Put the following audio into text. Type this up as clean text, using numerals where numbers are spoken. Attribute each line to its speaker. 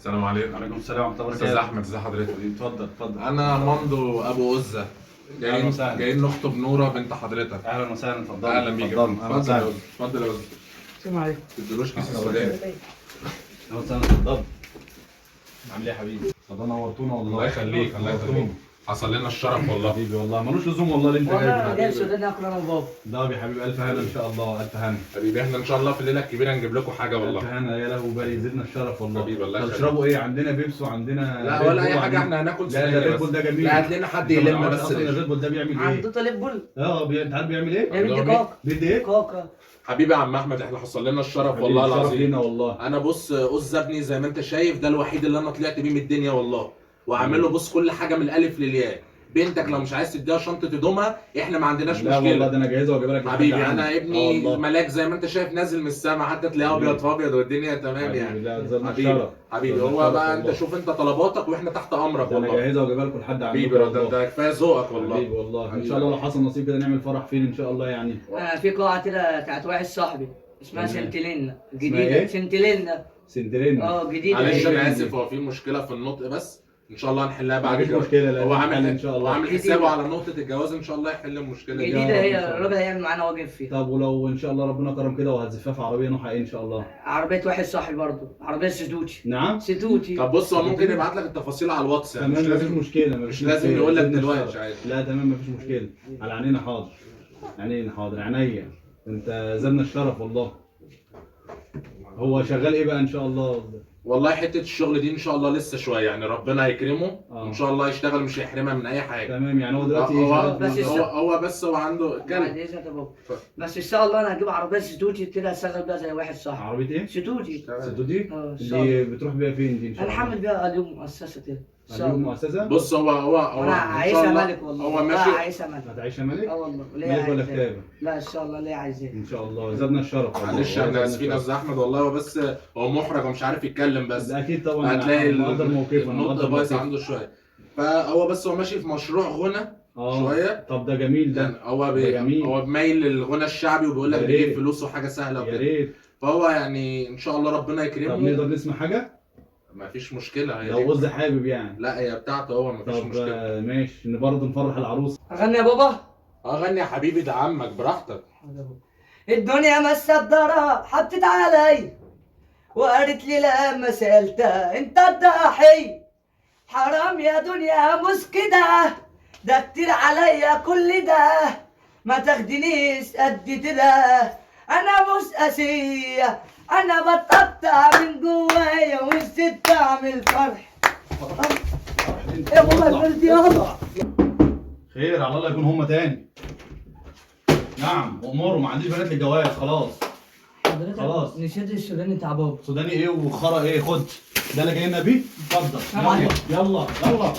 Speaker 1: السلام عليكم.
Speaker 2: وعليكم السلام ورحمه الله وبركاته.
Speaker 1: استاذ احمد، ازي حضرتك؟
Speaker 2: اتفضل اتفضل.
Speaker 1: انا مندو ابو عزه،
Speaker 2: أهلا وسهلا.
Speaker 1: جايين نخطب نوره بنت حضرتك.
Speaker 2: اهلا وسهلا، اتفضل.
Speaker 1: اهلا بيك.
Speaker 2: اتفضل اهلا وسهلا.
Speaker 1: اتفضل يا عزه.
Speaker 3: السلام عليكم.
Speaker 1: ما تدلوش كيس السوداني.
Speaker 2: اهلا وسهلا، اتفضل. عامل ايه يا حبيبي؟ اتفضل، نورتونا والله.
Speaker 1: الله يخليك، الله يخليك. حصل لنا الشرف والله.
Speaker 2: حبيبي والله ملوش لزوم والله اللي انت
Speaker 3: والله
Speaker 2: جايبه
Speaker 3: انا
Speaker 2: ده.
Speaker 3: جايب سوداني اكل انا وبابا.
Speaker 2: ده يا حبيبي الف هنا ان شاء الله، الف هنا.
Speaker 1: حبيبي احنا ان شاء الله في الليله الكبيره نجيب لكم حاجه
Speaker 2: الف
Speaker 1: والله.
Speaker 2: هنا يا له باري، يزيدنا الشرف والله.
Speaker 1: حبيبي الله يخليك.
Speaker 2: تشربوا ايه؟ عندنا بيبسي وعندنا
Speaker 1: لا
Speaker 2: ريد
Speaker 1: ولا
Speaker 2: بول
Speaker 1: اي حاجه،
Speaker 2: وعندنا-
Speaker 1: احنا هناكل
Speaker 2: لا
Speaker 1: سوداني
Speaker 2: لا، ريد
Speaker 1: بس.
Speaker 2: بول ده جميل.
Speaker 1: لا هات لنا حد
Speaker 2: انت ما
Speaker 1: يلم
Speaker 2: تعرفش
Speaker 1: بس
Speaker 2: اصلا
Speaker 1: ليش.
Speaker 2: الريد بول ده بيعمل
Speaker 3: عنده
Speaker 2: ايه؟
Speaker 3: طالب بول.
Speaker 2: انت عارف بيعمل ايه؟
Speaker 3: بيعمل
Speaker 1: عندهم
Speaker 3: دقاق.
Speaker 2: بيدي ايه؟
Speaker 3: كاكا.
Speaker 1: حبيبي يا عم احمد، احنا حصل لنا الشرف
Speaker 2: حبيبي،
Speaker 1: والله
Speaker 2: شرف
Speaker 1: العظيم.
Speaker 2: لينا والله.
Speaker 1: انا بص عزه ابني زي ما انت شايف، ده الوحيد اللي انا طلعت بيه من الدنيا والله، وعامل له بص كل حاجه من الالف للياء. بنتك لو مش عايز تديها شنطه هدومها احنا ما عندناش
Speaker 2: لا والله
Speaker 1: مشكله.
Speaker 2: ده انا جاهزه واجيب لك
Speaker 1: حبيبي
Speaker 2: لحد
Speaker 1: انا
Speaker 2: عندك.
Speaker 1: ابني
Speaker 2: والله.
Speaker 1: ملاك زي ما انت شايف، نازل من السما، حتى تلاقيه ابيض في ابيض والدنيا تمام
Speaker 2: حبيبي،
Speaker 1: يعني.
Speaker 2: لا زادنا
Speaker 1: حبيبي
Speaker 2: الشرف.
Speaker 1: حبيبي
Speaker 2: زادنا
Speaker 1: هو
Speaker 2: الشرف
Speaker 1: بقى انت
Speaker 2: والله.
Speaker 1: شوف انت طلباتك واحنا تحت امرك
Speaker 2: ده انا
Speaker 1: والله.
Speaker 2: جاهزه واجيبها لكم لحد عندكم.
Speaker 1: حبيبي ده
Speaker 2: والله.
Speaker 1: ده كفايه ذوقك والله.
Speaker 2: حبيبي والله، ان
Speaker 1: حبيبي.
Speaker 2: شاء الله لو حصل نصيب كده نعمل فرح فين ان شاء الله يعني.
Speaker 3: في قاعه كده بتاعت واحد صاحبي اسمها
Speaker 2: تمام.
Speaker 3: سنتلينا
Speaker 2: اسمها
Speaker 3: جديده.
Speaker 2: ايه؟
Speaker 3: سنتلينا.
Speaker 2: سندرينا.
Speaker 3: جديده.
Speaker 1: معلش
Speaker 3: هي.
Speaker 1: انا اسف، هو في مشكله في النطق بس ان شاء الله هنحلها بعد
Speaker 2: مفيش
Speaker 1: كده.
Speaker 2: مشكلة، لا،
Speaker 1: هو
Speaker 2: نحل
Speaker 1: عامل
Speaker 2: إن شاء الله.
Speaker 1: هو عامل
Speaker 3: جديدة.
Speaker 1: حسابه على نقطه الجواز، ان شاء الله يحل المشكله دي.
Speaker 3: جديده
Speaker 2: رب إن
Speaker 3: هي،
Speaker 2: شاء الله.
Speaker 3: الراجل هيعمل معانا واجب فيها.
Speaker 2: طب ولو ان شاء الله ربنا كرم كده وهتزفها في عربيه نوعها ايه ان شاء الله؟
Speaker 3: عربيه واحد صاحبي برضه، عربيه سيتوتي.
Speaker 2: نعم.
Speaker 3: سيتوتي.
Speaker 1: طب بص هو ممكن يبعت لك التفاصيل على الواتس يعني،
Speaker 2: تمام
Speaker 1: مش
Speaker 2: مفيش
Speaker 1: لازم
Speaker 2: مشكله،
Speaker 1: مش لازم يقول لك دلوقتي عادي.
Speaker 2: لا تمام مفيش مشكله، على عينينا حاضر. عينينا حاضر، عينيا. انت زادنا الشرف والله. هو شغال ايه بقى ان شاء الله؟
Speaker 1: والله حته الشغل دي ان شاء الله لسه شويه يعني، ربنا هيكرمه ان شاء الله يشتغل، مش هيحرمها من اي حاجه.
Speaker 2: تمام، يعني هو دلوقتي
Speaker 1: هو
Speaker 2: شغال
Speaker 3: بس
Speaker 2: في-
Speaker 1: هو عنده
Speaker 3: بعد
Speaker 1: كلب.
Speaker 3: اذنك يا بابا. بس ان شاء الله انا هجيب عربيه سيتوتي كده اشتغل بيها زي واحد صاحبي.
Speaker 2: عربيه ايه؟
Speaker 3: سيتوتي.
Speaker 2: سدودي؟
Speaker 3: ان شاء
Speaker 2: دي
Speaker 3: الله.
Speaker 2: بتروح بيها فين دي ان شاء
Speaker 3: انا
Speaker 2: الله؟
Speaker 3: حامل بيها اليوم مؤسسه كده. ان شاء
Speaker 2: اليوم
Speaker 3: الله.
Speaker 2: مؤسسه؟
Speaker 1: بص هو
Speaker 3: انا
Speaker 1: ان شاء
Speaker 3: عايشها
Speaker 1: الله
Speaker 3: ملك والله.
Speaker 1: هو ماشي.
Speaker 3: عايشها ملك.
Speaker 2: هتعيشها ملك؟
Speaker 3: والله ليه
Speaker 2: ملك ولا
Speaker 3: عايزاه؟
Speaker 2: كتابه؟
Speaker 3: لا ان شاء الله ليه عايزاه.
Speaker 2: ان شاء الله زادنا الشرف والله.
Speaker 1: معلش احنا
Speaker 2: زادنا
Speaker 1: اسفين يا
Speaker 2: الشرف.
Speaker 1: استاذ احمد والله، هو بس هو محرج ومش عارف يتكلم بس.
Speaker 2: ده اكيد طبعا.
Speaker 1: هتلاقي
Speaker 2: أنا مقدر موقفه، أنا
Speaker 1: النطق
Speaker 2: مقدر
Speaker 1: بايظ
Speaker 2: موقفه.
Speaker 1: عنده شويه، فهو بس هو ماشي في مشروع غنى شويه.
Speaker 2: طب ده جميل ده.
Speaker 1: يعني
Speaker 2: ده جميل.
Speaker 1: هو مايل للغنى الشعبي وبيقول لك
Speaker 2: يا
Speaker 1: بيجيب
Speaker 2: ريت.
Speaker 1: فلوس وحاجه سهله
Speaker 2: يا
Speaker 1: وكده،
Speaker 2: ريت.
Speaker 1: فهو يعني ان شاء الله ربنا
Speaker 2: طب
Speaker 1: يكرمه.
Speaker 2: نقدر نسمع حاجه؟
Speaker 1: ما فيش مشكله، هي
Speaker 2: لو
Speaker 1: دي.
Speaker 2: غز حابب يعني.
Speaker 1: لا هي بتاعته هو، ما فيش
Speaker 2: طب
Speaker 1: مشكله.
Speaker 2: ماشي، ان برضه نفرح العروس.
Speaker 3: اغني يا بابا.
Speaker 1: اغني يا حبيبي، ده عمك براحتك.
Speaker 3: الدنيا مصدرة حطت علي وقالت لي لما سألتها انت الضحي. حرام يا دنيا مش كده، ده كتير عليا كل ده، ما تاخدنيش قد كده، انا مش قاسية، انا بتقطع من جوايا ونسيت اعمل فرح. يا بابا البلد يابا.
Speaker 2: خير على الله يكون هم تاني. نعم اموروا، ما عنديش بنات للجواز خلاص. خلاص.
Speaker 3: نشد السوداني بتاع بابا.
Speaker 2: سوداني ايه وخرا ايه؟ خد ده اللي جايين بيه. اتفضل
Speaker 3: سلام عليكم.
Speaker 2: يلا يلا يلا.